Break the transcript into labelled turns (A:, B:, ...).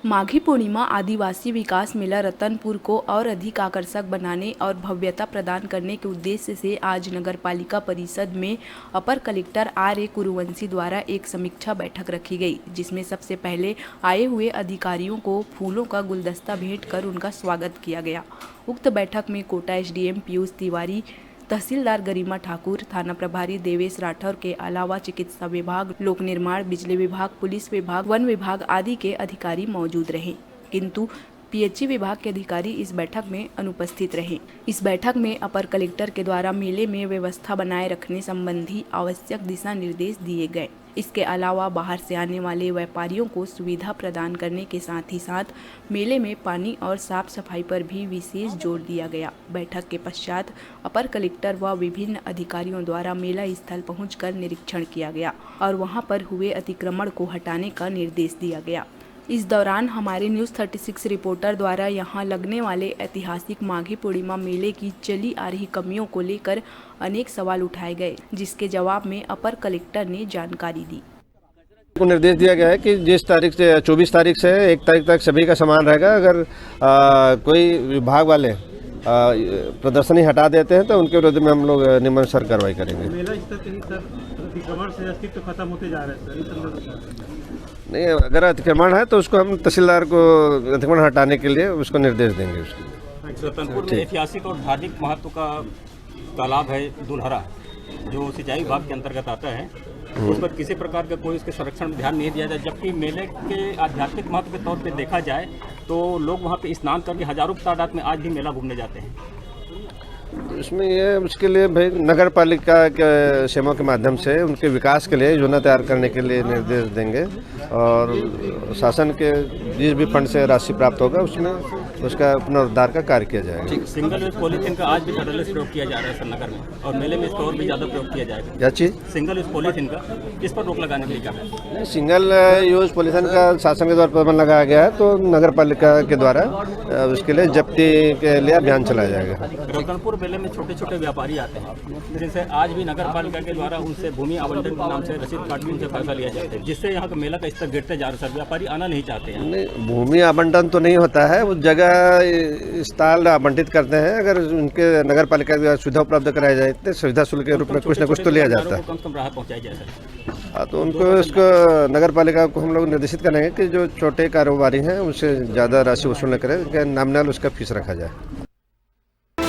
A: माघी पूर्णिमा आदिवासी विकास मेला रतनपुर को और अधिक आकर्षक बनाने और भव्यता प्रदान करने के उद्देश्य से आज नगर पालिका परिषद में अपर कलेक्टर आर.ए. कुरुवंशी द्वारा एक समीक्षा बैठक रखी गई, जिसमें सबसे पहले आए हुए अधिकारियों को फूलों का गुलदस्ता भेंट कर उनका स्वागत किया गया। उक्त बैठक में कोटा एसडीएम पीयूष तिवारी, तहसीलदार गरिमा ठाकुर, थाना प्रभारी देवेश राठौर के अलावा चिकित्सा विभाग, लोक निर्माण, बिजली विभाग, पुलिस विभाग, वन विभाग आदि के अधिकारी मौजूद रहे, किंतु पीएचई विभाग के अधिकारी इस बैठक में अनुपस्थित रहे। इस बैठक में अपर कलेक्टर के द्वारा मेले में व्यवस्था बनाए रखने संबंधी आवश्यक दिशा निर्देश दिए गए। इसके अलावा बाहर से आने वाले व्यापारियों को सुविधा प्रदान करने के साथ ही साथ मेले में पानी और साफ सफाई पर भी विशेष जोर दिया गया। बैठक के पश्चात अपर कलेक्टर व विभिन्न अधिकारियों द्वारा मेला स्थल पहुंचकर निरीक्षण किया गया और वहां पर हुए अतिक्रमण को हटाने का निर्देश दिया गया। इस दौरान हमारे न्यूज़ 36 रिपोर्टर द्वारा यहां लगने वाले ऐतिहासिक माघी पूर्णिमा मेले की चली आ रही कमियों को लेकर अनेक सवाल उठाए गए, जिसके जवाब में अपर कलेक्टर ने जानकारी दी।
B: को निर्देश दिया गया है कि जिस तारीख से 24 तारीख से 1 तारीख तक सभी का सामान रहेगा। अगर कोई विभाग वाले प्रदर्शनी हटा देते हैं तो उनके विरुद्ध में हम लोग नियमानुसार कार्रवाई करेंगे।
C: मेला स्तर के सर अतिक्रमण से अस्तित्व खत्म होते जा रहे हैं सर।
B: नहीं, अगर अतिक्रमण है तो उसको हम तहसीलदार को अतिक्रमण हटाने के लिए उसको निर्देश देंगे।
D: रतनपुर में ऐतिहासिक और धार्मिक महत्व का तालाब है दुल्हरा, जो सिंचाई विभाग के अंतर्गत आता है। उस पर किसी प्रकार का कोई उसके संरक्षण में ध्यान नहीं दिया जाए, जबकि मेले के आध्यात्मिक महत्व के तौर पे देखा जाए तो लोग वहाँ पे स्नान करके हजारों की तादाद में आज भी मेला घूमने जाते हैं।
B: इसमें ये उसके लिए भाई नगर पालिका के सेवाओं के माध्यम से उनके विकास के लिए योजना तैयार करने के लिए निर्देश देंगे और शासन के जिस भी फंड से राशि प्राप्त होगा उसमें उसका पुनरुद्धार का कार्य किया जाएगा।
D: सिंगल यूज पॉलीथीन का आज भी फेडरलिस्ट प्रयोग किया जा रहा है सर नगर में, और मेले में इसका और भी ज़्यादा प्रयोग किया जाएगा।
B: क्या चीज़?
D: सिंगल यूज पॉलीथीन का, इस पर रोक लगाने के लिए क्या है?
B: सिंगल यूज पॉलीथीन का शासन के द्वारा प्रतिबंध लगाया गया है, तो नगर पालिका के द्वारा उसके लिए जब्ती के लिए अभियान चलाया जाएगा।
D: रतनपुर मेले में छोटे छोटे व्यापारी आते हैं, जिनसे आज भी नगर पालिका के द्वारा उनसे भूमि आवंटन के नाम से रसीद काट के उनसे पैसा लिया जाता है, जिससे यहाँ का मेला का स्तर गिरते जा रहा है सर। व्यापारी आना नहीं चाहते हैं।
B: नहीं, भूमि आवंटन तो नहीं होता है, वो जगह स्थल आवंटित करते हैं। अगर उनके नगर पालिका के द्वारा सुविधा उपलब्ध कराई जाए तो सुविधा शुल्क के रूप में कुछ न कुछ तो लिया जाता है।
D: कम से कम राहत पहुँचाई जाए सर।
B: हाँ, तो उनको इसको नगर पालिका को हम लोग निर्देशित करेंगे कि जो छोटे कारोबारी हैं उनसे ज़्यादा राशि वसूल न करें, नॉमिनल उसका फीस रखा जाए।